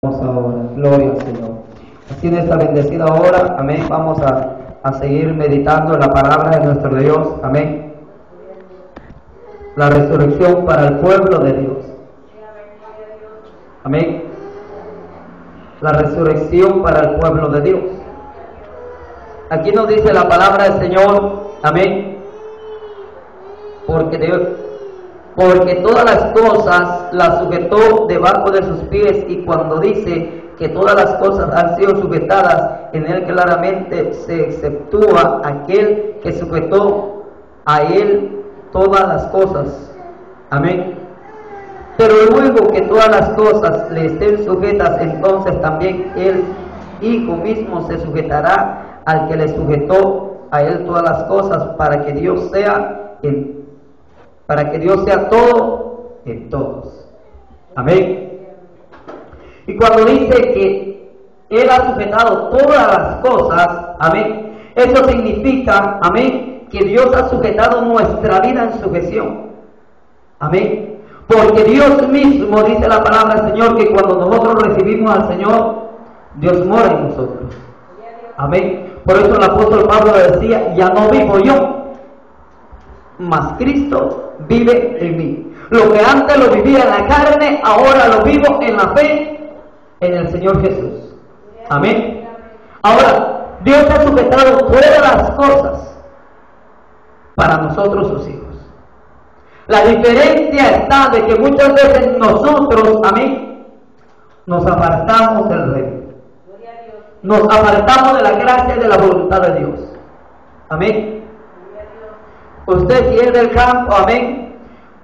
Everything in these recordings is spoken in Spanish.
Ahora, gloria al Señor. Así en esta bendecida hora, amén, vamos a seguir meditando en la palabra de nuestro Dios, amén. La resurrección para el pueblo de Dios, amén. La resurrección para el pueblo de Dios. Aquí nos dice la palabra del Señor, amén, porque todas las cosas las sujetó debajo de sus pies, y cuando dice que todas las cosas han sido sujetadas, en él claramente se exceptúa aquel que sujetó a él todas las cosas, amén. Pero luego que todas las cosas le estén sujetas, entonces también el Hijo mismo se sujetará al que le sujetó a él todas las cosas, para que Dios sea todo en todos. Amén. Y cuando dice que Él ha sujetado todas las cosas, amén, eso significa, amén, que Dios ha sujetado nuestra vida en sujeción. Amén. Porque Dios mismo, dice la palabra del Señor, que cuando nosotros recibimos al Señor, Dios mora en nosotros. Amén. Por eso el apóstol Pablo decía: ya no vivo yo, mas Cristo vive en mí. Lo que antes lo vivía en la carne, ahora lo vivo en la fe en el Señor Jesús. Amén. Ahora, Dios ha sujetado todas las cosas para nosotros, sus hijos. La diferencia está de que muchas veces nosotros, amén, nos apartamos del reino. Nos apartamos de la gracia y de la voluntad de Dios. Amén. Usted, si es del campo, amén,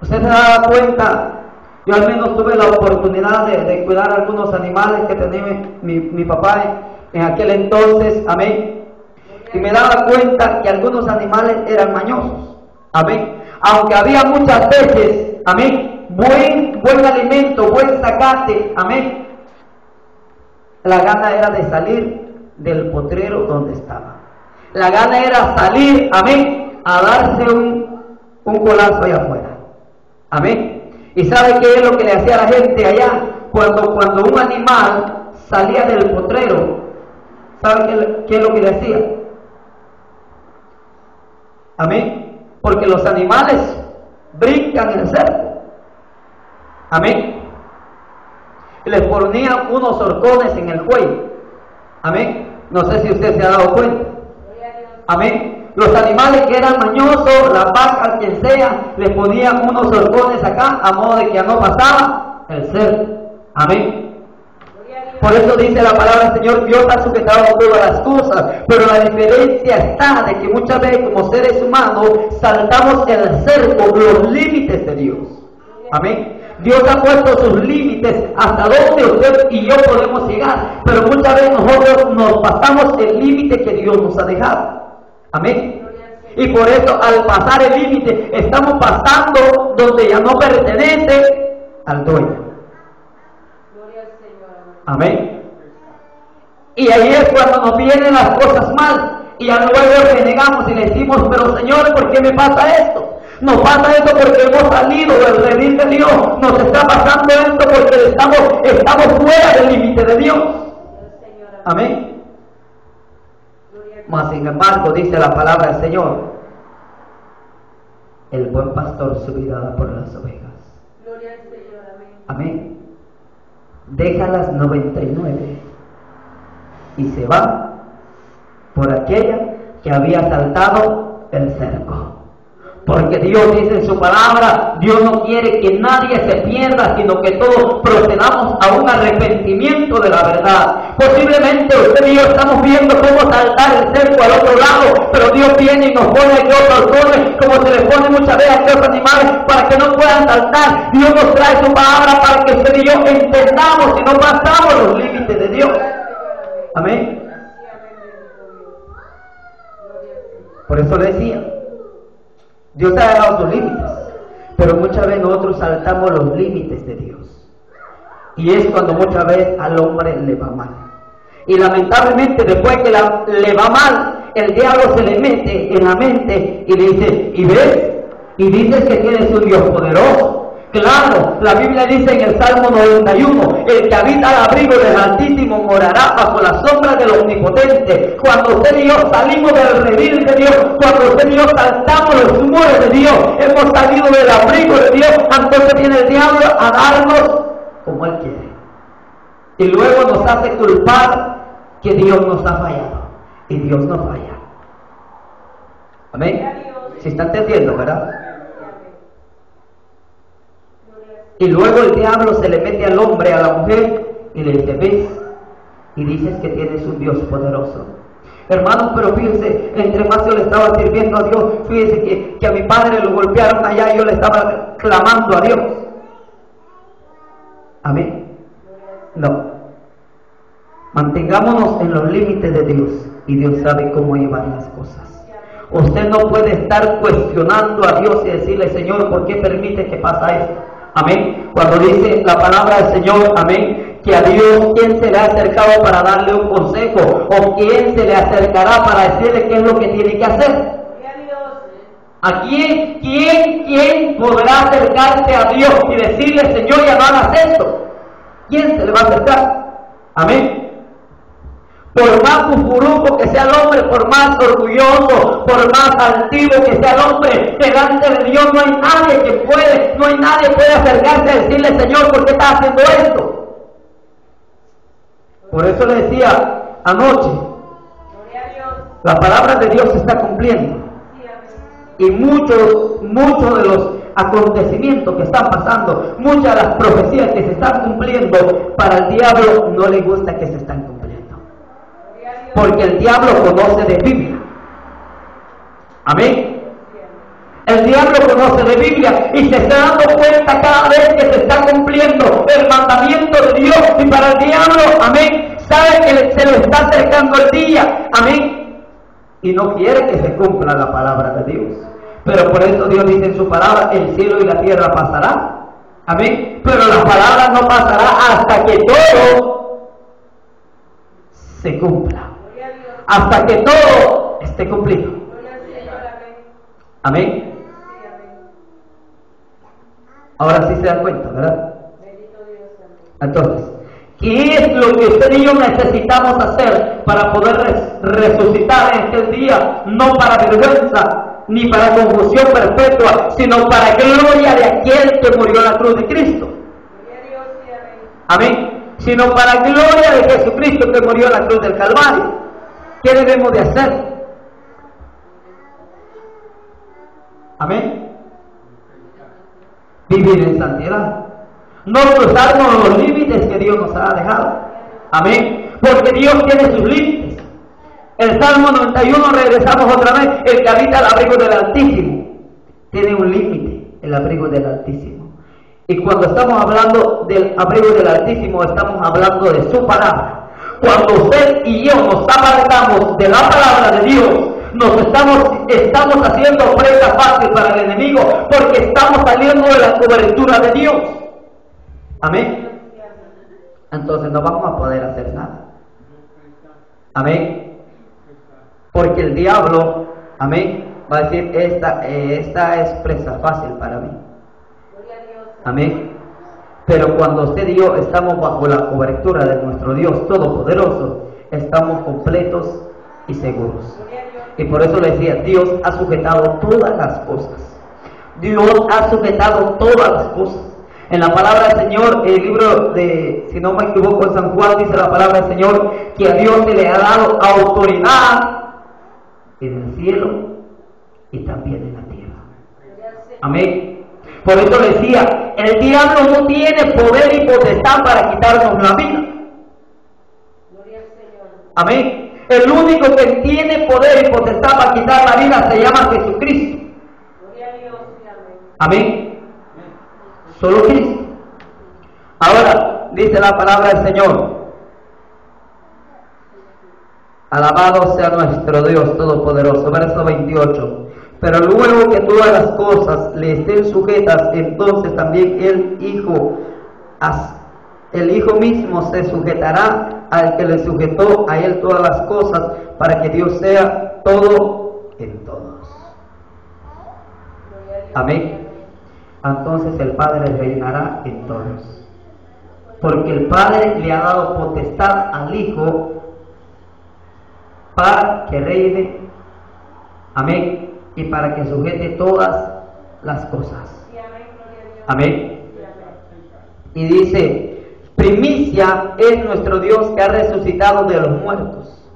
usted se da cuenta. Yo al menos tuve la oportunidad de cuidar algunos animales que tenía mi papá en aquel entonces, amén. Y me daba cuenta que algunos animales eran mañosos, amén. Aunque había muchas veces, amén, buen alimento, buen zacate, amén, la gana era de salir del potrero donde estaba. La gana era salir, amén, a darse un colazo allá afuera. Amén. ¿Y sabe qué es lo que le hacía a la gente allá? Cuando un animal salía del potrero, ¿sabe qué es lo que le hacía? Amén. Porque los animales brincan el cerco. Amén. Y les ponían unos horcones en el cuello. Amén. No sé si usted se ha dado cuenta. Amén. Los animales que eran mañosos, las vacas, quien sea, les ponían unos horcones acá, a modo de que ya no pasaba el cerco. Amén. Por eso dice la palabra del Señor: Dios ha sujetado todas las cosas. Pero la diferencia está de que muchas veces, como seres humanos, saltamos el cerco, los límites de Dios. Amén. Dios ha puesto sus límites hasta donde usted y yo podemos llegar, pero muchas veces nosotros nos pasamos el límite que Dios nos ha dejado. Amén. Y por eso, al pasar el límite, estamos pasando donde ya no pertenece al dueño. Amén. Y ahí es cuando nos vienen las cosas mal, y ya luego renegamos y le decimos: pero Señor, ¿por qué me pasa esto? Nos pasa esto porque hemos salido del redil de Dios. Nos está pasando esto porque estamos fuera del límite de Dios. Amén. Mas sin embargo, dice la palabra del Señor: el buen pastor su vida da por las ovejas. Gloria al Señor. Amén. Amén. Deja las 99 y se va por aquella que había saltado el cerco. Porque Dios dice en su palabra: Dios no quiere que nadie se pierda, sino que todos procedamos a un arrepentimiento de la verdad. Posiblemente usted y yo estamos viendo cómo saltar el cerco al otro lado, pero Dios viene y nos pone aquí otros horcones, como se les pone muchas veces a otros animales para que no puedan saltar. Dios nos trae su palabra para que usted y yo entendamos y no pasamos los límites de Dios. Amén. Por eso le decía, Dios ha dejado sus límites, pero muchas veces nosotros saltamos los límites de Dios. Y es cuando muchas veces al hombre le va mal. Y lamentablemente, después que le va mal, el diablo se le mete en la mente y le dice: ¿y ves? Y dices que tienes un Dios poderoso, Claro, la Biblia dice en el Salmo 91, el que habita al abrigo del Altísimo morará bajo la sombra del Omnipotente. Cuando usted y yo salimos del redil de Dios, cuando usted y yo saltamos los muros de Dios, hemos salido del abrigo de Dios, entonces viene el diablo a darnos como Él quiere. Y luego nos hace culpar que Dios nos ha fallado. Y Dios no falla. Amén. ¿Se está entendiendo, verdad? Y luego el diablo se le mete al hombre, a la mujer, y le dice, ¿ves? Y dices que tienes un Dios poderoso. Hermanos, pero fíjense, entre más yo le estaba sirviendo a Dios, fíjense que a mi padre lo golpearon allá y yo le estaba clamando a Dios. Amén. No. Mantengámonos en los límites de Dios, y Dios sabe cómo llevar las cosas. Usted no puede estar cuestionando a Dios y decirle, Señor, ¿por qué permite que pasa esto? Amén. Cuando dice la palabra del Señor, amén, que a Dios, ¿quién se le ha acercado para darle un consejo? ¿O quién se le acercará para decirle qué es lo que tiene que hacer? ¿A quién podrá acercarse a Dios y decirle, Señor, ya no hagas esto? ¿Quién se le va a acercar? Amén. Por más cucuruco que sea el hombre, por más orgulloso, por más altivo que sea el hombre, delante de Dios no hay nadie que puede, no hay nadie que puede acercarse a decirle, Señor, ¿por qué estás haciendo esto? Por eso le decía anoche, la palabra de Dios se está cumpliendo. Y muchos de los acontecimientos que están pasando, muchas de las profecías que se están cumpliendo, para el diablo no le gusta que se están cumpliendo. Porque el diablo conoce de Biblia. Amén. El diablo conoce de Biblia y se está dando cuenta cada vez que se está cumpliendo el mandamiento de Dios. Y para el diablo, amén, sabe que se le está acercando el día. Amén. Y no quiere que se cumpla la palabra de Dios. Pero por eso Dios dice en su palabra, el cielo y la tierra pasará. Amén. Pero la palabra no pasará hasta que todo se cumpla. Hasta que todo esté cumplido. Amén. Ahora sí se dan cuenta, ¿verdad? Entonces, ¿qué es lo que usted y yo necesitamos hacer para poder resucitar en aquel día? No para vergüenza, ni para confusión perpetua, sino para gloria de aquel que murió en la cruz de Cristo. Amén. Sino para gloria de Jesucristo que murió en la cruz del Calvario. ¿Qué debemos de hacer? Amén. Vivir en santidad. No cruzarnos los límites que Dios nos ha dejado. Amén. Porque Dios tiene sus límites. El Salmo 91, regresamos otra vez, el que habita el abrigo del Altísimo. Tiene un límite, el abrigo del Altísimo. Y cuando estamos hablando del abrigo del Altísimo, estamos hablando de su palabra. Cuando usted y yo nos apartamos de la palabra de Dios, estamos haciendo presa fácil para el enemigo, porque estamos saliendo de la cobertura de Dios. Amén. Entonces no vamos a poder hacer nada. Amén. Porque el diablo, amén, va a decir, esta es presa fácil para mí. Amén. Pero cuando usted y yo estamos bajo la cobertura de nuestro Dios Todopoderoso, estamos completos y seguros. Y por eso le decía, Dios ha sujetado todas las cosas. Dios ha sujetado todas las cosas. En la palabra del Señor, el libro de, si no me equivoco, en San Juan dice la palabra del Señor, que a Dios se le ha dado autoridad en el cielo y también en la tierra. Amén. Por eso le decía, el diablo no tiene poder y potestad para quitarnos la vida. Amén. El único que tiene poder y potestad para quitar la vida se llama Jesucristo. Amén. Solo Cristo. Ahora, dice la palabra del Señor. Alabado sea nuestro Dios Todopoderoso. Verso 28. Pero luego que todas las cosas le estén sujetas, entonces también el Hijo mismo se sujetará al que le sujetó a él todas las cosas, para que Dios sea todo en todos. Amén. entonces el Padre reinará en todos. Porque el Padre le ha dado potestad al Hijo para que reine, amén, y para que sujete todas las cosas. Amén. Y dice, primicia es nuestro Dios que ha resucitado de los muertos.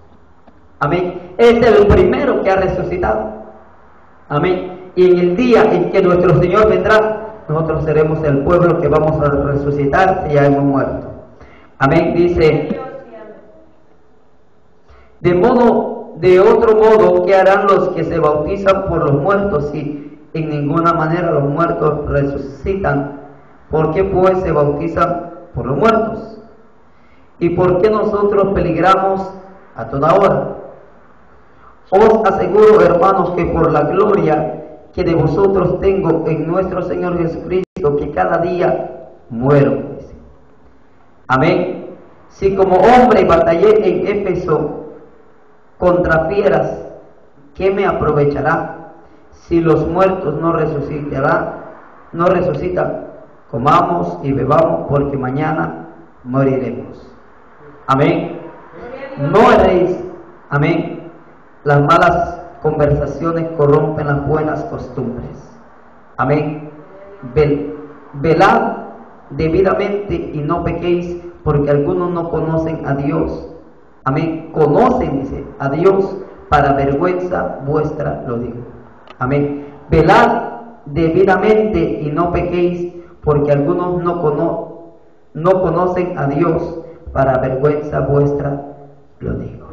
Amén. Es el primero que ha resucitado. Amén. Y en el día en que nuestro Señor vendrá, nosotros seremos el pueblo que vamos a resucitar si ya hemos muerto. Amén. Dice, de otro modo, ¿qué harán los que se bautizan por los muertos si en ninguna manera los muertos resucitan? ¿Por qué pues se bautizan por los muertos? ¿Y por qué nosotros peligramos a toda hora? Os aseguro, hermanos, que por la gloria que de vosotros tengo en nuestro Señor Jesucristo, que cada día muero. Amén. Si como hombre batallé en Éfeso contra fieras, ¿qué me aprovechará? Si los muertos no resucitan, comamos y bebamos, porque mañana moriremos. Amén. No erréis. Amén. Las malas conversaciones corrompen las buenas costumbres. Amén. Velad debidamente y no pequéis, porque algunos no conocen a Dios. Amén. Conocen, dice, a Dios, para vergüenza vuestra lo digo. Amén. Velad debidamente y no pequéis, porque algunos no conocen a Dios, para vergüenza vuestra lo digo.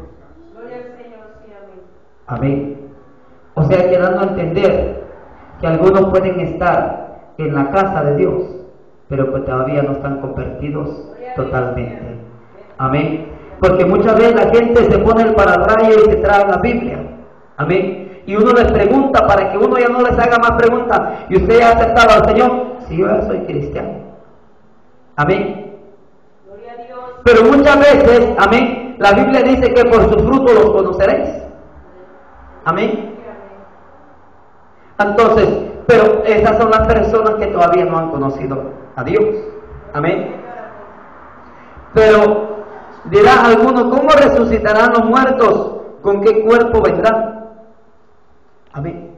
Gloria al Señor, sí, amén. Amén. O sea, que dando a entender que algunos pueden estar en la casa de Dios, pero que todavía no están convertidos totalmente. Amén. Porque muchas veces la gente se pone el pararrayo y se trae la Biblia. Amén. Y uno les pregunta para que uno ya no les haga más preguntas. ¿Y usted ya ha aceptado al Señor? Sí, yo ya soy cristiano. Amén. Gloria a Dios. Pero muchas veces, amén, la Biblia dice que por sus frutos los conoceréis. Amén. Entonces, pero esas son las personas que todavía no han conocido a Dios. Amén. Pero dirá alguno, ¿cómo resucitarán los muertos? ¿Con qué cuerpo vendrán? Amén.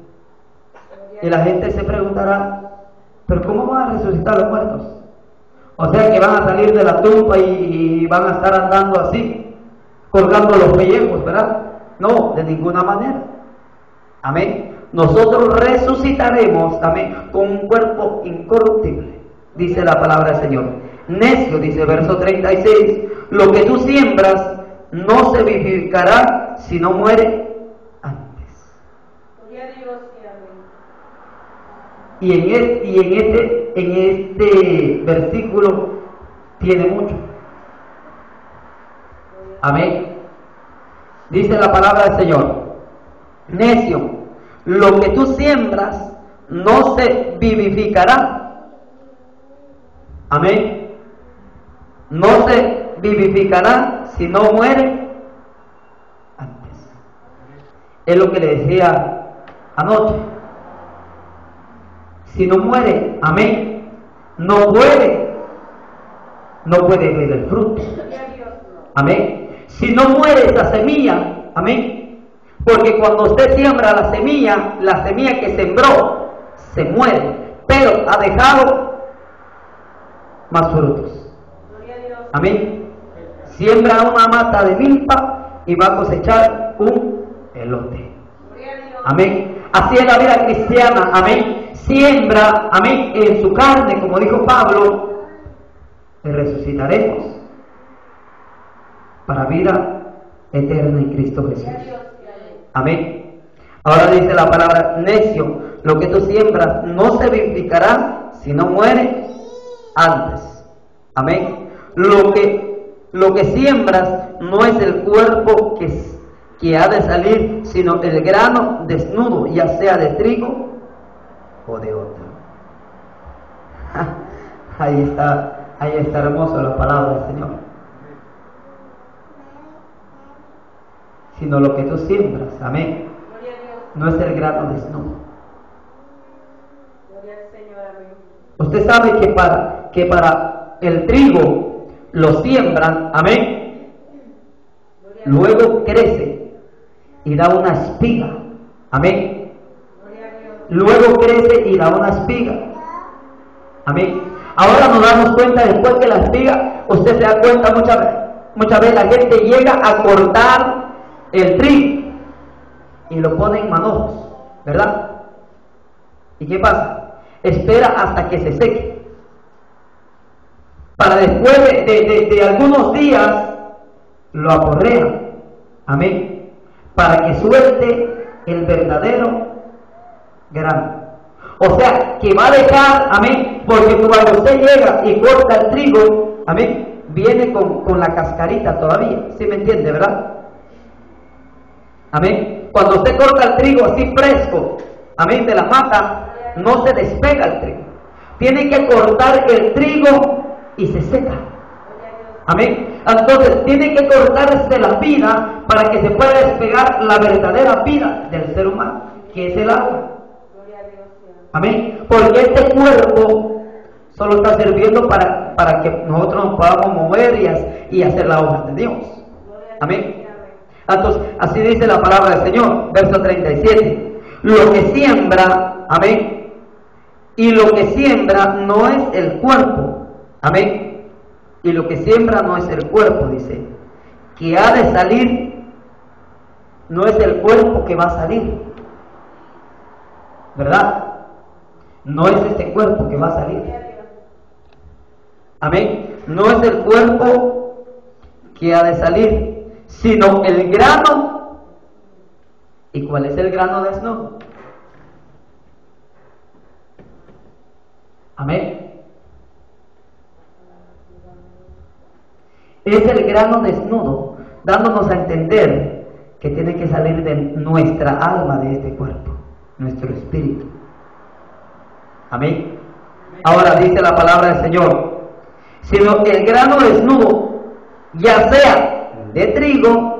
Y la gente se preguntará, ¿pero cómo van a resucitar los muertos? O sea que van a salir de la tumba y van a estar andando así, colgando los pellejos, ¿verdad? No, de ninguna manera. Amén. Nosotros resucitaremos, amén, con un cuerpo incorruptible, dice la palabra del Señor. Necio, dice verso 36, lo que tú siembras no se vivificará si no muere antes. Gloria a Dios, sí, amén. Y en este versículo tiene mucho. Amén. Dice la palabra del Señor. Necio, lo que tú siembras no se vivificará. Amén. No se vivificará si no muere antes. Es lo que le decía anoche. Si no muere, amén, no puede ver el fruto. Amén. Si no muere esa semilla, amén, porque cuando usted siembra la semilla que sembró se muere, pero ha dejado más frutos. Amén. Siembra una mata de milpa y va a cosechar un elote. Amén. Así es la vida cristiana. Amén. Siembra, amén, en su carne, como dijo Pablo, y resucitaremos para vida eterna en Cristo Jesús. Amén. Ahora dice la palabra, necio, lo que tú siembras no se vivificará si no muere antes. Amén. Lo que siembras no es el cuerpo que ha de salir, sino el grano desnudo, ya sea de trigo o de otro. Ahí está hermoso la palabra del Señor. Sino lo que tú siembras, amén, no es el grano desnudo. Gloria al Señor, amén. Usted sabe que para el trigo lo siembran, amén, luego crece y da una espiga, amén, luego crece y da una espiga, amén. Ahora nos damos cuenta, después que la espiga, usted se da cuenta, muchas veces la gente llega a cortar el trigo y lo pone en manojos, ¿verdad? ¿Y qué pasa? Espera hasta que se seque, para después de algunos días lo aporrean, amén, para que suelte el verdadero grano. O sea, que va a dejar, amén, porque cuando usted llega y corta el trigo, amén, viene con la cascarita todavía, ¿sí me entiende, verdad? Amén. Cuando usted corta el trigo así fresco, amén, de la mata, no se despega el trigo. Tiene que cortar el trigo y se seca. Amén. Entonces tiene que cortarse la vida para que se pueda despegar la verdadera vida del ser humano, que es el agua. Amén. Porque este cuerpo solo está sirviendo para que nosotros nos podamos mover y hacer la obra de Dios. Amén. Entonces, así dice la palabra del Señor, verso 37. Lo que siembra, amén, y lo que siembra no es el cuerpo, amén, y lo que siembra no es el cuerpo, dice, que ha de salir, no es el cuerpo que va a salir, ¿verdad? No es este cuerpo que va a salir, amén, no es el cuerpo que ha de salir, sino el grano. ¿Y cuál es el grano desnudo? Amén. Es el grano desnudo, dándonos a entender que tiene que salir de nuestra alma, de este cuerpo, nuestro espíritu. Amén. Ahora dice la palabra del Señor, sino el grano desnudo, ya sea de trigo,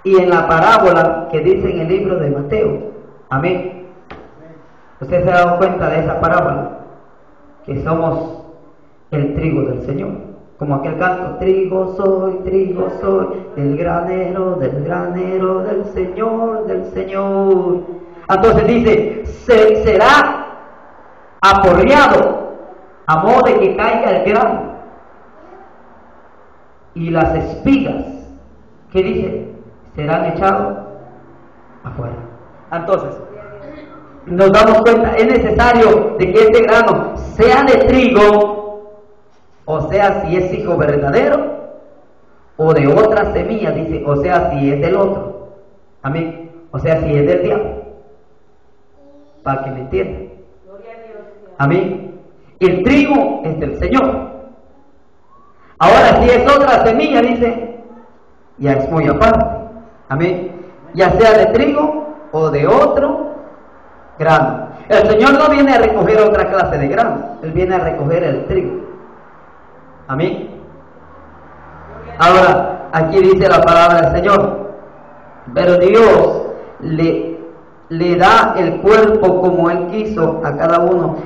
y en la parábola que dice en el libro de Mateo, amén. Usted se ha dado cuenta de esa parábola, que somos el trigo del Señor, como aquel canto, trigo soy, del granero del Señor, del Señor. Entonces dice, será aporreado a modo de que caiga el grano, y las espigas, ¿qué dice? Serán echados afuera. Entonces, nos damos cuenta, es necesario de que este grano sea de trigo, o sea, si es hijo verdadero, o de otra semilla, dice, o sea, si es del otro, amén, o sea, si es del diablo, para que me entiendan, amén. El trigo es del Señor. Ahora, si es otra semilla, dice, ya es muy aparte, amén, ya sea de trigo o de otro grano. El Señor no viene a recoger otra clase de grano, Él viene a recoger el trigo, amén. Ahora, aquí dice la palabra del Señor, pero Dios le da el cuerpo como Él quiso a cada uno,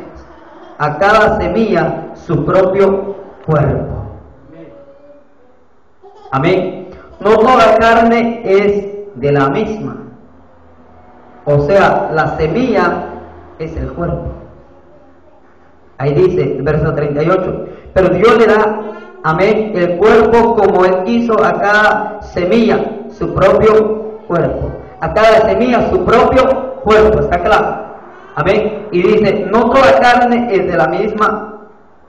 a cada semilla su propio cuerpo. Amén. No toda carne es de la misma. O sea, la semilla es el cuerpo. Ahí dice el verso 38. Pero Dios le da, amén, el cuerpo como Él quiso a cada semilla su propio cuerpo. A cada semilla su propio cuerpo. ¿Está claro? Amén. Y dice, no toda carne es de la misma,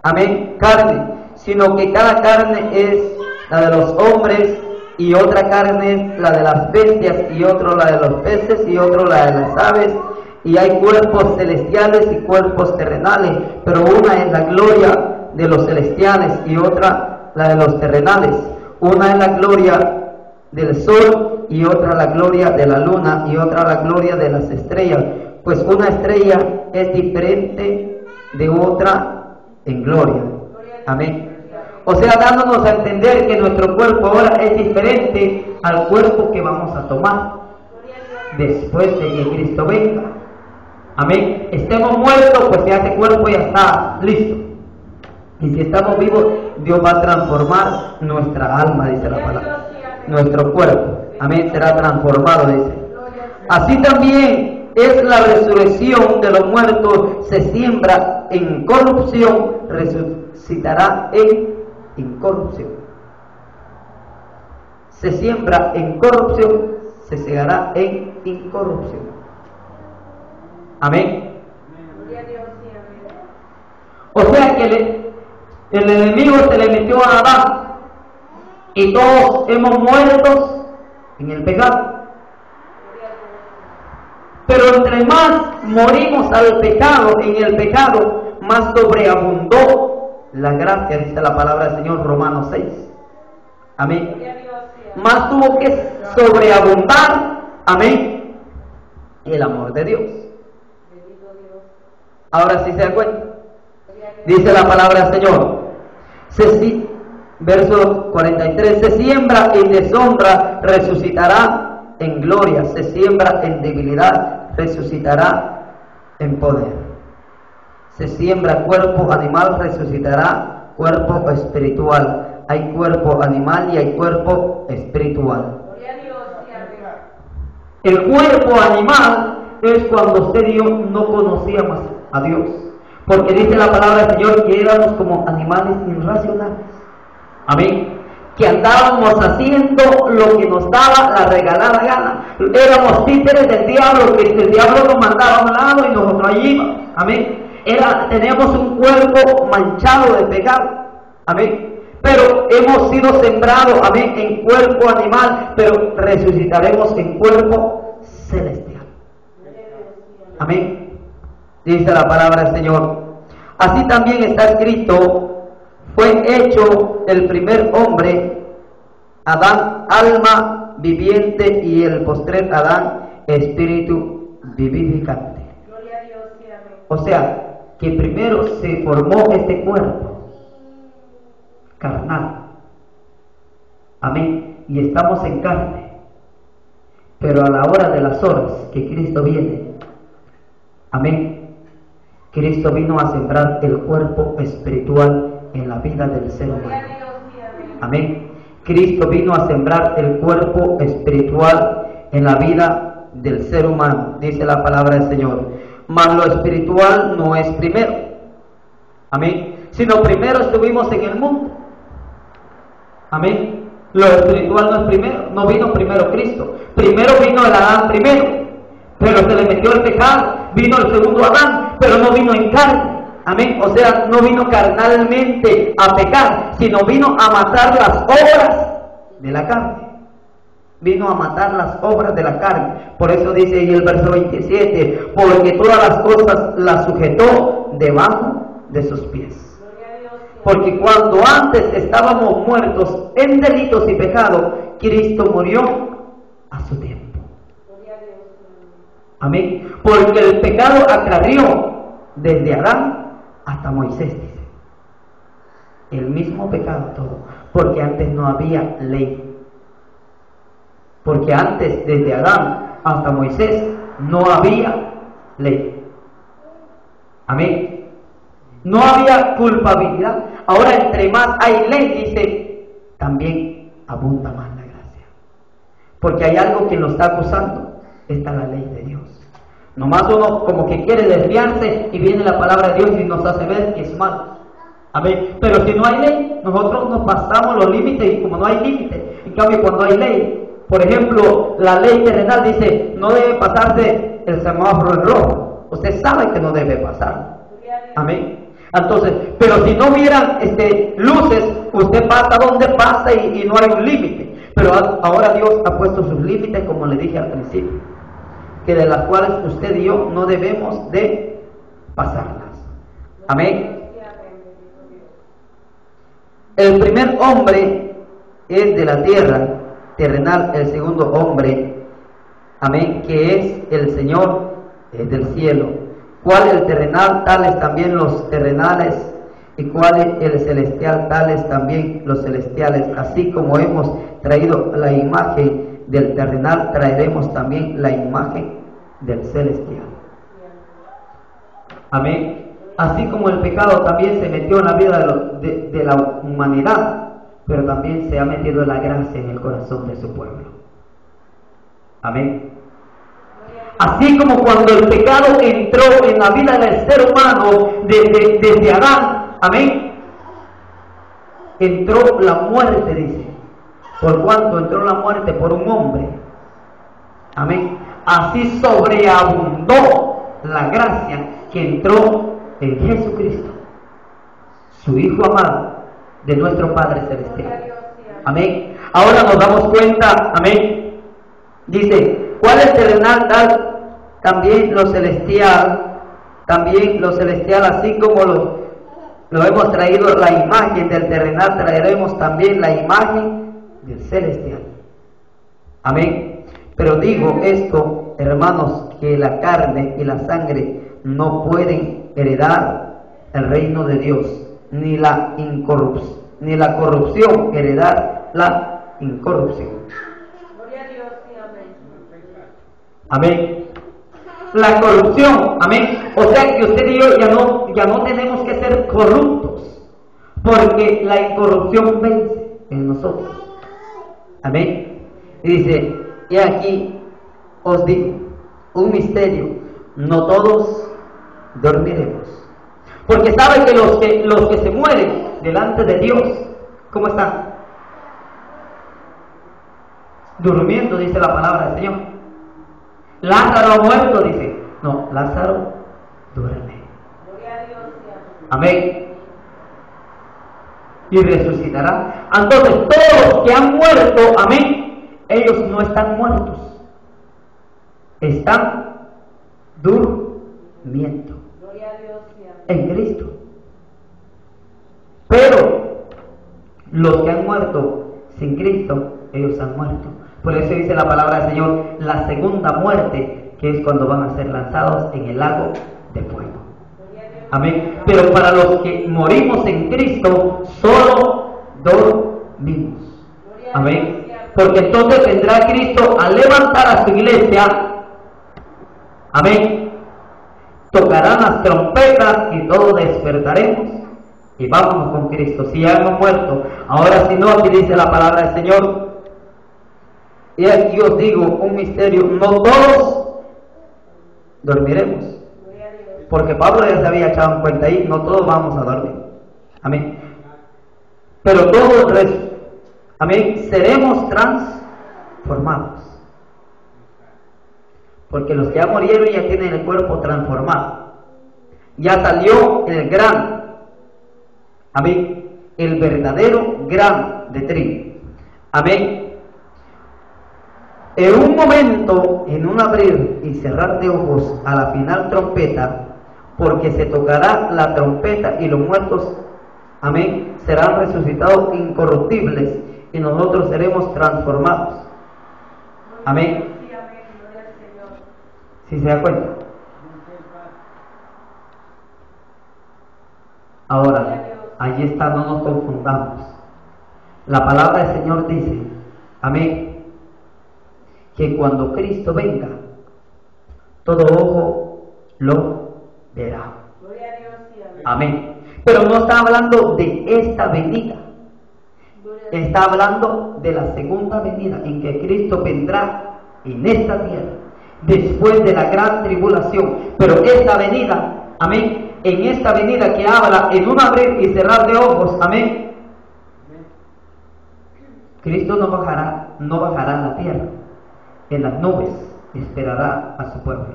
amén, carne, sino que cada carne es la de los hombres, y otra carne la de las bestias, y otro la de los peces, y otro la de las aves, y hay cuerpos celestiales y cuerpos terrenales, pero una es la gloria de los celestiales y otra la de los terrenales. Una es la gloria del sol y otra la gloria de la luna y otra la gloria de las estrellas, pues una estrella es diferente de otra en gloria. Amén. O sea, dándonos a entender que nuestro cuerpo ahora es diferente al cuerpo que vamos a tomar después de que Cristo venga. Amén. Estemos muertos, pues ya este cuerpo ya está listo. Y si estamos vivos, Dios va a transformar nuestra alma, dice la palabra. Nuestro cuerpo, amén, será transformado, dice. Así también es la resurrección de los muertos. Se siembra en corrupción, resucitará en incorrupción. Se siembra en corrupción, se segará en incorrupción. Amén. O sea que el enemigo se le metió a Adán y todos hemos muerto en el pecado. Pero entre más morimos al pecado, en el pecado, más sobreabundó la gracia, dice la palabra del Señor, Romanos 6. Amén. Más tuvo que sobreabundar, amén, el amor de Dios. Ahora sí se da cuenta. Dice la palabra del Señor. Verso 43. Se siembra en deshonra, resucitará en gloria. Se siembra en debilidad, resucitará en poder. Se siembra cuerpo animal, resucitará cuerpo espiritual. Hay cuerpo animal y hay cuerpo espiritual. El cuerpo animal es cuando usted y yo no conocíamos a Dios. Porque dice la palabra del Señor que éramos como animales irracionales. Amén. Que andábamos haciendo lo que nos daba la regalada gana. Éramos títeres del diablo, que el diablo nos mandaba a un lado y nosotros allí íbamos. Amén. Teníamos un cuerpo manchado de pecado. Amén. Pero hemos sido sembrados, amén, en cuerpo animal, pero resucitaremos en cuerpo celestial. Amén. Dice la palabra del Señor. Así también está escrito: fue hecho el primer hombre, Adán, alma viviente, y el postrer Adán, espíritu vivificante. O sea, que primero se formó este cuerpo carnal. Amén. Y estamos en carne. Pero a la hora de las horas que Cristo viene, amén, Cristo vino a sembrar el cuerpo espiritual en la vida del ser humano. Amén. Cristo vino a sembrar el cuerpo espiritual en la vida del ser humano, dice la palabra del Señor. Mas lo espiritual no es primero. Amén. Sino primero estuvimos en el mundo. Amén. Lo espiritual no es primero. No vino primero Cristo. Primero vino el Adán primero. Pero se le metió el pecado. Vino el segundo Adán, pero no vino en carne. Amén. O sea, no vino carnalmente a pecar, sino vino a matar las obras de la carne. Vino a matar las obras de la carne. Por eso dice ahí el verso 27, porque todas las cosas las sujetó debajo de sus pies. Porque cuando antes estábamos muertos en delitos y pecados, Cristo murió a su tiempo. Amén. Porque el pecado acarrió desde Adán hasta Moisés, dice. El mismo pecado todo. Porque antes no había ley. Porque antes, desde Adán hasta Moisés, no había ley. Amén. No había culpabilidad. Ahora, entre más hay ley, dice, también abunda más la gracia. Porque hay algo que nos está acusando. Esta es la ley de Dios. Nomás uno como que quiere desviarse y viene la palabra de Dios y nos hace ver que es malo. Amén. Pero si no hay ley, nosotros nos pasamos los límites, y como no hay límite, en cambio cuando hay ley, por ejemplo, la ley terrenal dice, no debe pasarse el semáforo en rojo. Usted sabe que no debe pasar. Amén. Entonces, pero si no hubieran luces, usted pasa donde pasa y no hay un límite. Pero ahora Dios ha puesto sus límites, como le dije al principio, que de las cuales usted y yo no debemos de pasarlas. Amén. El primer hombre es de la tierra terrenal, el segundo hombre, amén, que es el Señor, es del cielo. ¿Cuál el terrenal? Tales también los terrenales, y cuál el celestial, tales también los celestiales. Así como hemos traído la imagen del terrenal, traeremos también la imagen del celestial. Amén. Así como el pecado también se metió en la vida de la humanidad, pero también se ha metido la gracia en el corazón de su pueblo. Amén. Así como cuando el pecado entró en la vida del ser humano desde Adán, amén, entró la muerte, dice. Por cuanto entró la muerte por un hombre, amén, así sobreabundó la gracia que entró en Jesucristo, su Hijo amado de nuestro Padre Celestial. Amén. Ahora nos damos cuenta, amén, dice, ¿cuál es terrenal tal? También lo celestial, así como lo hemos traído la imagen del terrenal, traeremos también la imagen del celestial. Amén. Pero digo esto, hermanos, que la carne y la sangre no pueden heredar el reino de Dios, ni la corrupción heredar la incorrupción. Gloria a Dios y amén. Amén. La corrupción, amén. O sea que usted y yo ya no tenemos que ser corruptos, porque la incorrupción vence en nosotros. Amén. Y dice, y aquí os digo un misterio, no todos dormiremos. Porque sabe que los que se mueren delante de Dios, ¿cómo están? Durmiendo, dice la palabra del Señor. Lázaro ha muerto, dice. No, Lázaro duerme. Gloria a Dios y amén. Y resucitará. Entonces, todos los que han muerto, amén, ellos no están muertos, están durmiendo. Gloria a Dios y amén. En Cristo. Pero los que han muerto sin Cristo, ellos han muerto. Por eso dice la palabra del Señor, la segunda muerte, que es cuando van a ser lanzados en el lago de fuego. Amén. Pero para los que morimos en Cristo, solo dormimos. Amén. Porque entonces vendrá Cristo a levantar a su iglesia. Amén. Tocarán las trompetas y todos despertaremos y vámonos con Cristo. Si ya hemos muerto, ahora si no, aquí dice la palabra del Señor. Y aquí os digo un misterio, no todos dormiremos. Porque Pablo ya se había echado en cuenta ahí, no todos vamos a dormir. Amén. Pero todos, amén, seremos transformados. Porque los que ya murieron ya tienen el cuerpo transformado. Ya salió el grano, amén, el verdadero grano de trigo. Amén. En un momento, en un abrir y cerrar de ojos a la final trompeta, porque se tocará la trompeta y los muertos, amén, serán resucitados incorruptibles y nosotros seremos transformados. Amén. ¿Sí se da cuenta? Ahora, ahí está, no nos confundamos. La palabra del Señor dice, amén, que cuando Cristo venga, todo ojo lo verá. Amén. Pero no está hablando de esta venida, está hablando de la segunda venida, en que Cristo vendrá en esta tierra, después de la gran tribulación. Pero esta venida, amén, en esta venida que habla en un abrir y cerrar de ojos, amén, Cristo no bajará a la tierra, en las nubes esperará a su pueblo.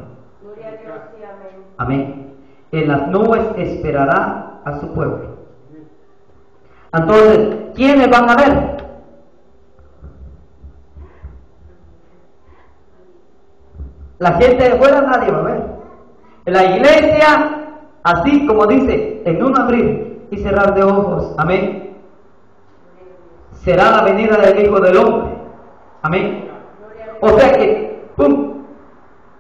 Gloria a Dios y amén. Amén. En las nubes esperará a su pueblo. Entonces, ¿quiénes van a ver? La gente de fuera nadie va a ver. La iglesia, así como dice, en un abrir y cerrar de ojos, amén, será la venida del Hijo del Hombre. Amén. O sea que, pum,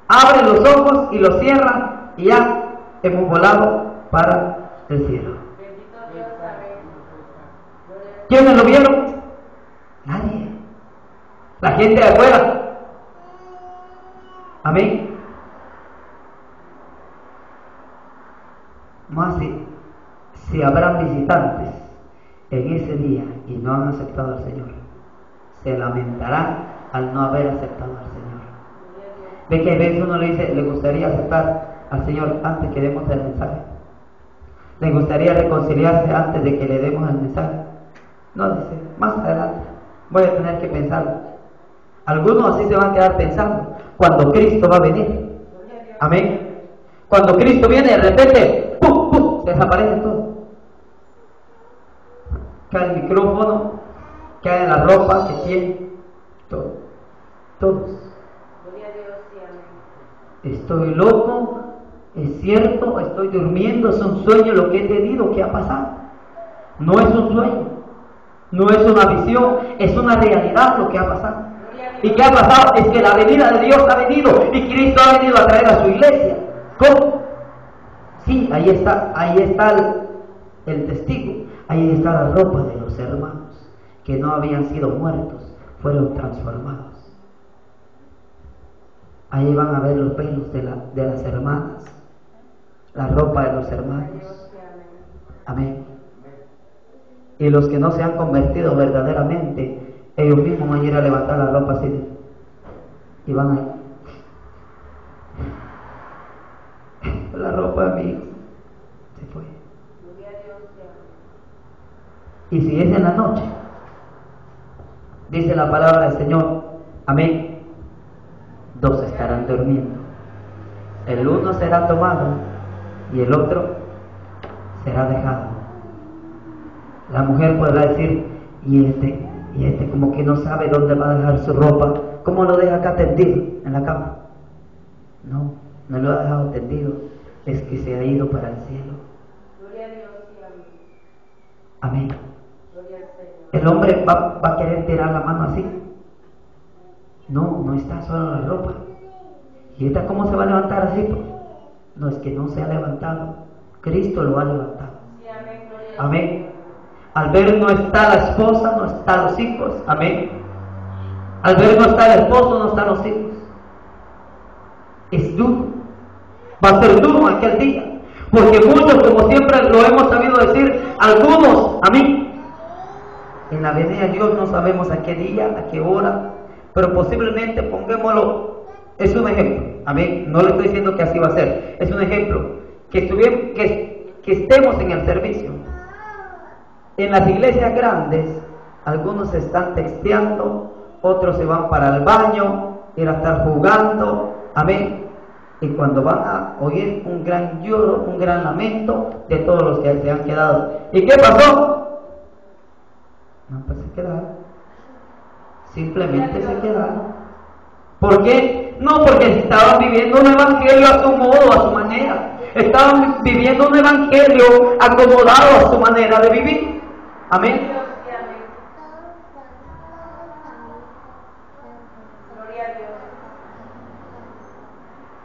abre los ojos y los cierra y ya hemos volado para el cielo. Bendito Dios, amén. ¿Quiénes lo vieron? Nadie. La gente de afuera. Amén. Más si habrán visitantes en ese día y no han aceptado al Señor, se lamentarán al no haber aceptado al Señor. Ve que a veces uno le dice, le gustaría aceptar al Señor antes que demos el mensaje. Le gustaría reconciliarse antes de que le demos el mensaje. No, dice, más adelante voy a tener que pensarlo. Algunos así se van a quedar pensando cuando Cristo va a venir. Amén. Cuando Cristo viene, de repente, ¡pum, pum!, se desaparece todo. Cae el micrófono, cae la ropa que tiene, todo. Todos. Estoy loco, es cierto, estoy durmiendo, es un sueño lo que he tenido, ¿qué ha pasado? No es un sueño, no es una visión, es una realidad lo que ha pasado. ¿Y qué ha pasado? Es que la venida de Dios ha venido y Cristo ha venido a traer a su iglesia. ¿Cómo? Sí, ahí está el testigo, ahí está la ropa de los hermanos que no habían sido muertos, fueron transformados. Ahí van a ver los pelos de las hermanas, la ropa de los hermanos. Amén. Y los que no se han convertido verdaderamente, ellos mismos van a ir a levantar la ropa así. Y van a ir. La ropa de mi hijo se fue. Y si es en la noche, dice la palabra del Señor, amén, dos estarán durmiendo. El uno será tomado y el otro será dejado. La mujer podrá decir, y este como que no sabe dónde va a dejar su ropa, ¿cómo lo deja acá tendido en la cama? No lo ha dejado tendido, es que se ha ido para el cielo. Gloria a Dios y amén. Gloria al Señor. El hombre va a querer tirar la mano así. No está solo la ropa. ¿Y esta cómo se va a levantar así? No, es que no se ha levantado, Cristo lo ha levantado. Sí, amén, amén. Al ver no está la esposa, no están los hijos. Amén. Al ver no está el esposo, no están los hijos. Es duro. Va a ser duro aquel día. Porque muchos, como siempre lo hemos sabido decir, algunos, amén, en la venida de Dios no sabemos a qué día, a qué hora, pero posiblemente, pongámoslo, es un ejemplo, amén, no le estoy diciendo que así va a ser, es un ejemplo, que estemos en el servicio. En las iglesias grandes, algunos se están texteando, otros se van para el baño, ir a estar jugando, amén, y cuando van a oír un gran lloro, un gran lamento de todos los que se han quedado. ¿Y qué pasó? No, pues se quedaron. Simplemente se quedaron. ¿Por qué? No, porque estaban viviendo un evangelio a su modo, a su manera. Estaban viviendo un evangelio acomodado a su manera de vivir. Amén.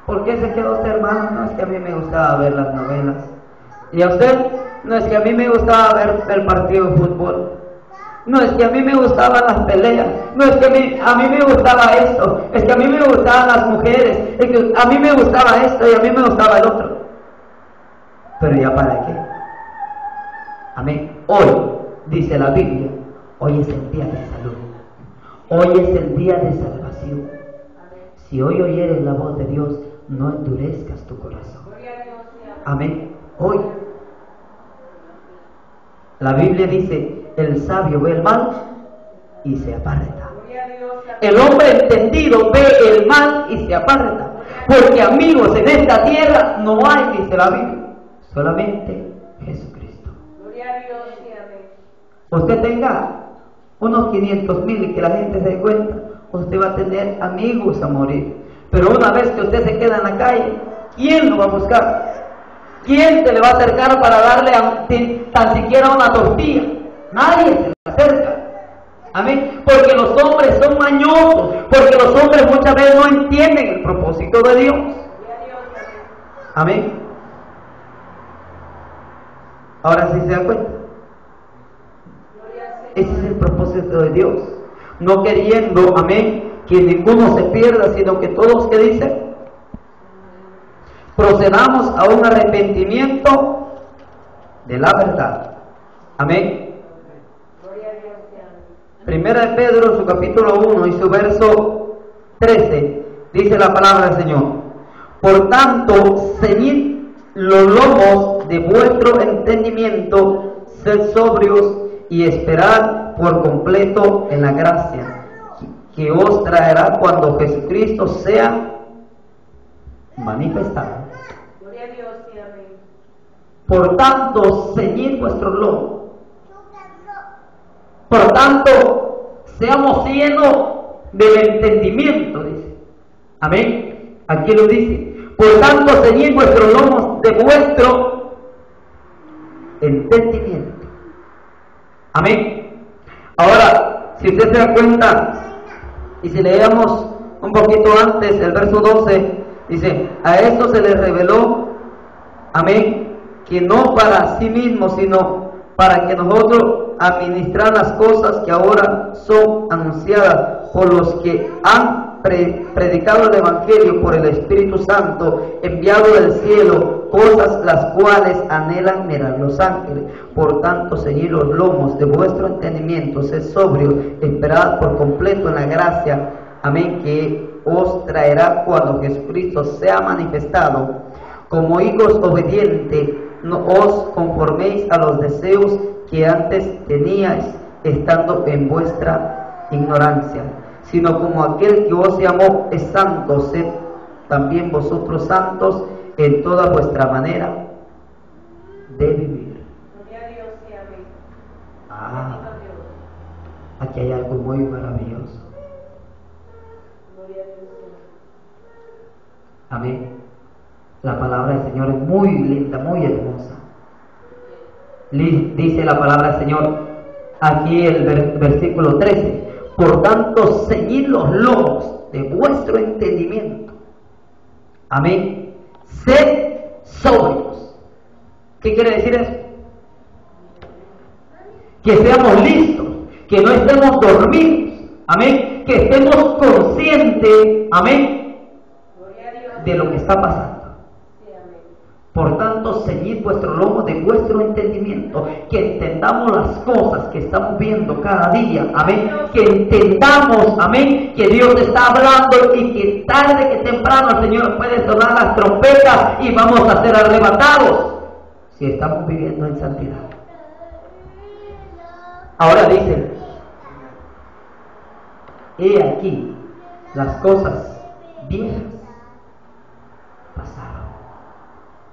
¿Por qué se quedó usted, hermano? No, es que a mí me gustaba ver las novelas. ¿Y a usted? No, es que a mí me gustaba ver el partido de fútbol. No, es que a mí me gustaban las peleas. No, es que a mí me gustaba esto. Es que a mí me gustaban las mujeres. Es que a mí me gustaba esto y a mí me gustaba el otro. Pero ¿ya para qué? Amén. Hoy, dice la Biblia, hoy es el día de salud. Hoy es el día de salvación. Si hoy oyeres la voz de Dios, no endurezcas tu corazón. Amén. Hoy. La Biblia dice, el sabio ve el mal y se aparta. El hombre entendido ve el mal y se aparta. Porque amigos en esta tierra no hay, dice la Biblia, solamente Jesucristo. Usted tenga unos 500,000 y que la gente se dé cuenta, usted va a tener amigos a morir. Pero una vez que usted se queda en la calle, ¿quién lo va a buscar? ¿Quién se le va a acercar para darle tan siquiera una tortilla? Nadie se le acerca. Amén. Porque los hombres son mañosos, porque los hombres muchas veces no entienden el propósito de Dios. Amén. Ahora sí se da cuenta. Ese es el propósito de Dios. No queriendo, amén, que ninguno se pierda, sino que todos, ¿qué dicen? Procedamos a un arrepentimiento de la verdad. Amén. Gloria a Dios te ame. Primera de Pedro, su capítulo 1 y su verso 13, dice la palabra del Señor: por tanto, ceñid los lomos de vuestro entendimiento, sed sobrios y esperad por completo en la gracia que os traerá cuando Jesucristo sea manifestado. Gloria a Dios te ame. Por tanto, ceñid vuestros lomos. Por tanto, seamos llenos del entendimiento, dice. Amén. Aquí lo dice. Por tanto, ceñid vuestros lomos de vuestro entendimiento. Amén. Ahora, si usted se da cuenta, y si leemos un poquito antes, el verso 12, dice: a esto se les reveló, amén, que no para sí mismo, sino para que nosotros administrar las cosas que ahora son anunciadas por los que han predicado el Evangelio por el Espíritu Santo enviado del cielo, cosas las cuales anhelan mirar los ángeles. Por tanto, ceñid los lomos de vuestro entendimiento, sed sobrios, esperad por completo en la gracia, amén, que os traerá cuando Jesucristo sea manifestado. Como hijos obedientes, no os conforméis a los deseos que antes teníais, estando en vuestra ignorancia, sino como aquel que os llamó es santo, sed también vosotros santos en toda vuestra manera de vivir. Gloria a Dios te ame. Ah, Bendito Dios. aquí hay algo muy maravilloso. Gloria a Dios te ame. Amén. La palabra del Señor es muy linda, muy hermosa. Dice la palabra del Señor aquí el versículo 13: por tanto, ceñid los lomos de vuestro entendimiento. Amén. Sed sobrios. ¿Qué quiere decir eso? Que seamos listos, que no estemos dormidos. Amén. Que estemos conscientes, amén, Gloria a Dios. de lo que está pasando. Sí, amén. Por tanto, ceñid vuestro lomo de vuestro entendimiento, que entendamos las cosas que estamos viendo cada día, amén, que entendamos, amén, que Dios está hablando y que tarde que temprano el Señor puede sonar las trompetas y vamos a ser arrebatados si estamos viviendo en santidad. Ahora dice: he aquí, las cosas viejas pasaron,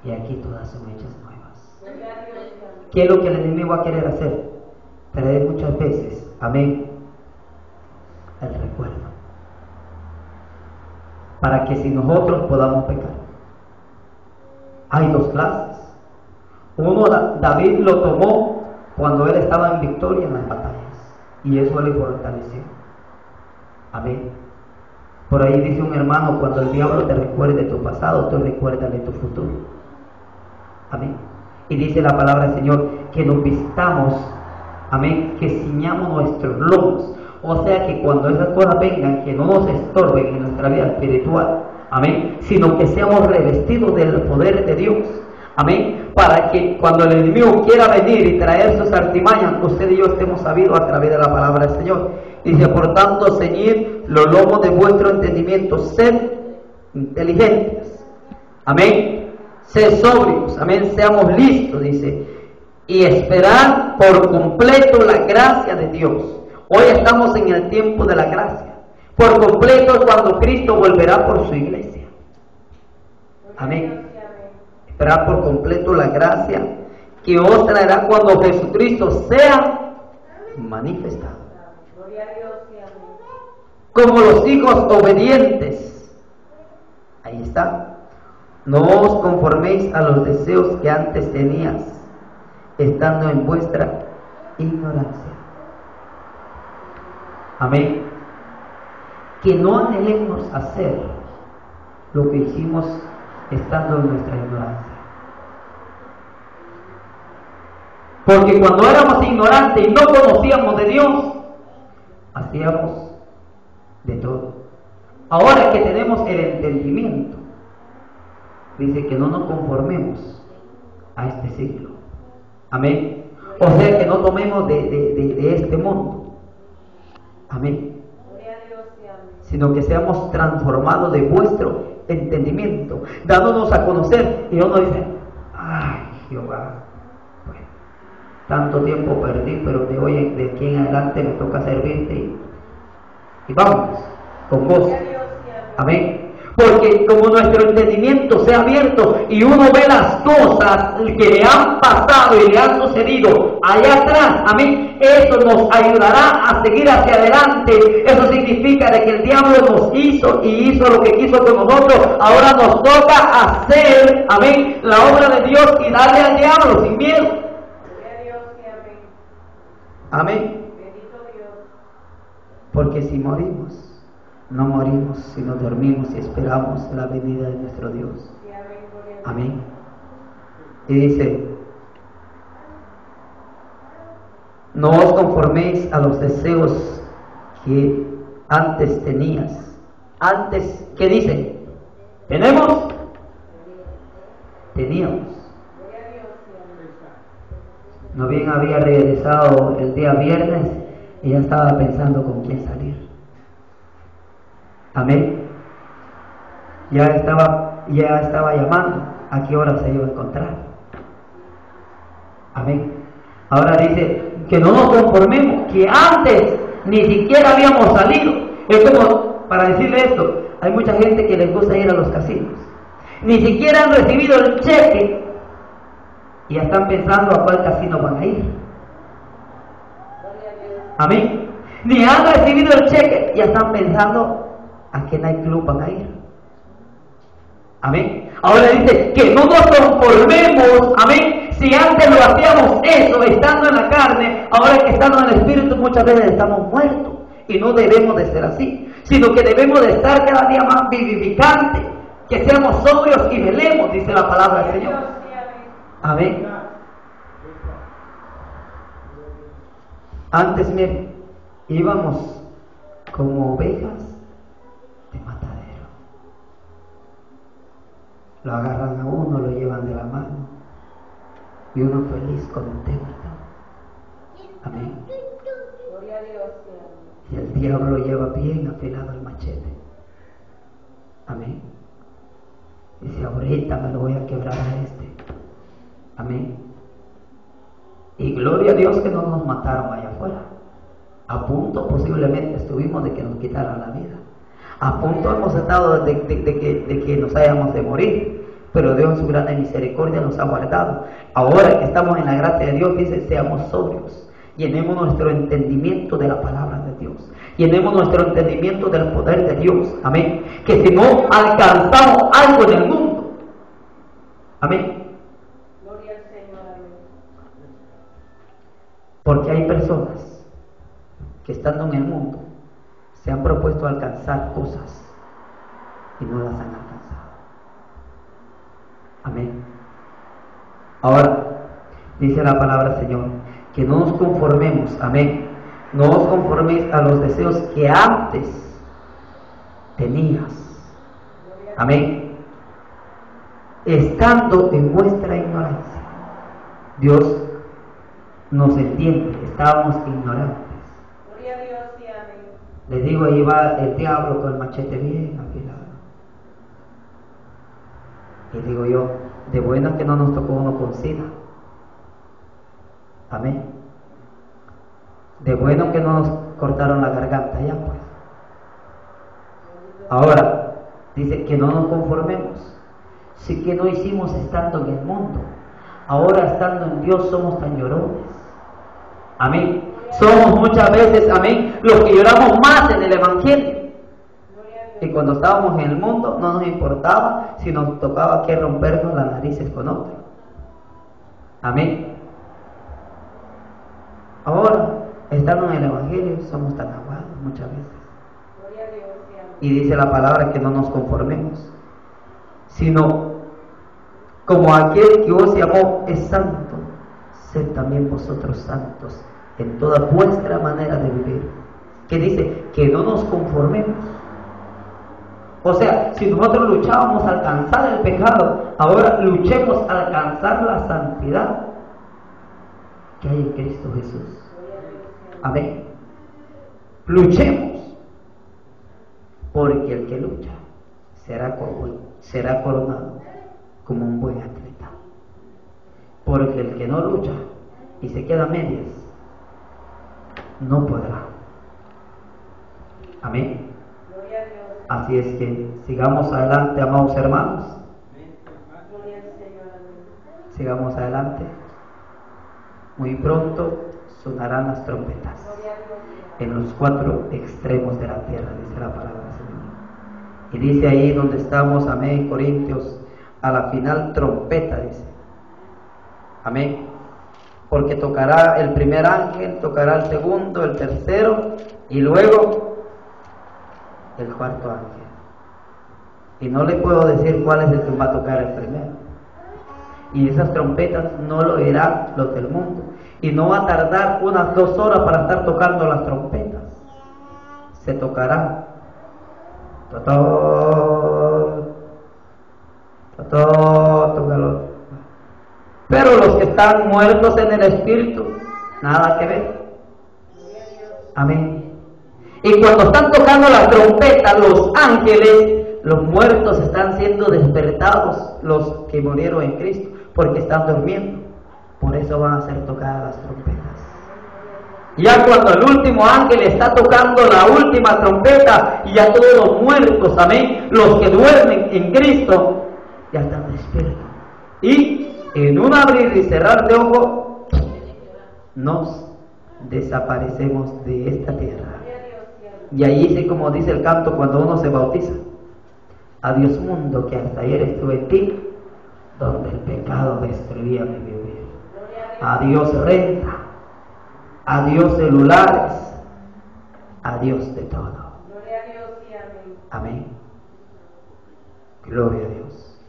y aquí todas son hechas nuevas. Gloria a Dios te ame. ¿Qué es lo que el enemigo va a querer hacer? Traer muchas veces, amén, el recuerdo, para que si nosotros podamos pecar. Hay dos clases. Uno, David lo tomó cuando él estaba en victoria en las batallas, y eso le fortaleció. Amén. Por ahí dice un hermano: cuando el diablo te recuerde tu pasado, tú recuérdale tu futuro. Amén. Y dice la palabra del Señor que nos vistamos, amén, que ciñamos nuestros lomos. O sea que cuando esas cosas vengan, que no nos estorben en nuestra vida espiritual, amén, sino que seamos revestidos del poder de Dios, amén, para que cuando el enemigo quiera venir y traer sus artimañas, usted y yo estemos sabidos a través de la palabra del Señor. Dice: por tanto, ceñid los lomos de vuestro entendimiento, sed inteligentes, amén, sed sobrios, amén, seamos listos, dice, y esperad por completo la gracia de Dios. Hoy estamos en el tiempo de la gracia. Por completo cuando Cristo volverá por su iglesia. Amén. Esperad por completo la gracia que os traerá cuando Jesucristo sea manifestado. Gloria a Dios te ame. Como los hijos obedientes. Ahí está. No os conforméis a los deseos que antes tenías, estando en vuestra ignorancia. Amén. Que no anhelemos hacer lo que hicimos estando en nuestra ignorancia. Porque cuando éramos ignorantes y no conocíamos de Dios, hacíamos de todo. Ahora que tenemos el entendimiento, dice que no nos conformemos a este siglo, Amén. O sea, que no tomemos de este mundo. Amén. Sino que seamos transformados de vuestro entendimiento, dándonos a conocer. Y uno dice, ay, Jehová, bueno, tanto tiempo perdí, pero de aquí en adelante me toca servirte y vamos con vos. Amén. Porque como nuestro entendimiento sea abierto y uno ve las cosas que le han pasado y le han sucedido allá atrás, amén, eso nos ayudará a seguir hacia adelante. Eso significa de que el diablo nos hizo y hizo lo que quiso con nosotros. Ahora nos toca hacer, amén, la obra de Dios y darle al diablo sin miedo. Amén. Porque si morimos, no morimos, sino dormimos y esperamos la venida de nuestro Dios. Amén. Y dice, no os conforméis a los deseos que antes tenías. Antes, ¿qué dice? ¿Tenemos? Teníamos. No bien había regresado el día viernes y ya estaba pensando con quién salir. Amén. Ya estaba llamando a qué hora se iba a encontrar. Amén. Ahora dice que no nos conformemos, que antes ni siquiera habíamos salido. Es como, para decirle esto, hay mucha gente que les gusta ir a los casinos. Ni siquiera han recibido el cheque y ya están pensando a cuál casino van a ir. Amén. Ni han recibido el cheque y ya están pensando a qué nightclub van a ir. Amén. Ahora dice que no nos conformemos. Amén. Si antes lo hacíamos eso estando en la carne, ahora que estando en el espíritu muchas veces estamos muertos. Y no debemos de ser así, sino que debemos de estar cada día más vivificantes, que seamos sobrios y velemos, dice la palabra del Señor. Amén. Antes, miren, íbamos como ovejas de matadero. Lo agarran a uno, lo llevan de la mano y uno feliz, contento. Amén. Gloria a Dios. Y el diablo lleva bien afilado el machete. Amén. Dice, ahorita me lo voy a quebrar a este. Amén. Y gloria a Dios que no nos mataron allá afuera. A punto posiblemente estuvimos de que nos quitaran la vida. A punto hemos estado de que nos hayamos de morir. Pero Dios en su grande misericordia nos ha guardado. Ahora que estamos en la gracia de Dios, dice, seamos sobrios. Llenemos nuestro entendimiento de la palabra de Dios. Llenemos nuestro entendimiento del poder de Dios. Amén. Que si no alcanzamos algo en el mundo. Amén. Gloria al Señor. Amén. Porque hay personas que estando en el mundo se han propuesto alcanzar cosas y no las han alcanzado. Amén. Ahora, dice la palabra del Señor, que no nos conformemos, amén, no os conforméis a los deseos que antes tenías, amén, estando en vuestra ignorancia. Dios nos entiende, estábamos ignorantes. Gloria a Dios y amén. Les digo, ahí va el diablo con el machete bien afilado. Y digo yo, de buena que no nos tocó uno con sida. Amén. De bueno que no nos cortaron la garganta ya pues. Ahora, dice que no nos conformemos. Sí que no hicimos estando en el mundo. Ahora estando en Dios somos tan llorones. Amén. Somos muchas veces, amén, los que lloramos más en el Evangelio. Y cuando estábamos en el mundo no nos importaba si nos tocaba que rompernos las narices con otro. Amén. Ahora, estando en el Evangelio, somos tan aguados muchas veces. Y dice la palabra que no nos conformemos, sino como aquel que os llamó es santo, sed también vosotros santos en toda vuestra manera de vivir. Que dice que no nos conformemos. O sea, si nosotros luchábamos a alcanzar el pecado, ahora luchemos a alcanzar la santidad. que hay en Cristo Jesús. Amén. Luchemos, porque el que lucha será coronado como un buen atleta. Porque el que no lucha y se queda a medias, no podrá. Amén. Así es que sigamos adelante, amados hermanos. Sigamos adelante. Muy pronto sonarán las trompetas en los 4 extremos de la tierra, dice la palabra del Señor. Y dice ahí donde estamos, amén, Corintios, a la final trompeta, dice. Amén. Porque tocará el primer ángel, tocará el segundo, el tercero y luego el cuarto ángel. Y no le puedo decir cuál es el que va a tocar el primero. Y esas trompetas no lo oirán los del mundo. Y no va a tardar unas 2 horas para estar tocando las trompetas. Se tocarán. Tócalo. Pero los que están muertos en el espíritu, nada que ver. Amén. Y cuando están tocando la trompeta, los ángeles, los muertos están siendo despertados, los que murieron en Cristo, porque están durmiendo. Por eso van a ser tocadas las trompetas. Ya cuando el último ángel está tocando la última trompeta, y ya todos los muertos, amén, los que duermen en Cristo, ya están despiertos. Y en un abrir y cerrar de ojo, nos desaparecemos de esta tierra. Y ahí sí, como dice el canto cuando uno se bautiza: adiós mundo que hasta ayer estuve en ti, donde el pecado destruía mi vivir. Adiós renta, adiós celulares, adiós de todo. Amén. Gloria a Dios.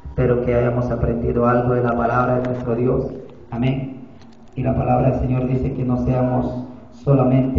Espero que hayamos aprendido algo de la palabra de nuestro Dios. Amén. Y la palabra del Señor dice que no seamos solamente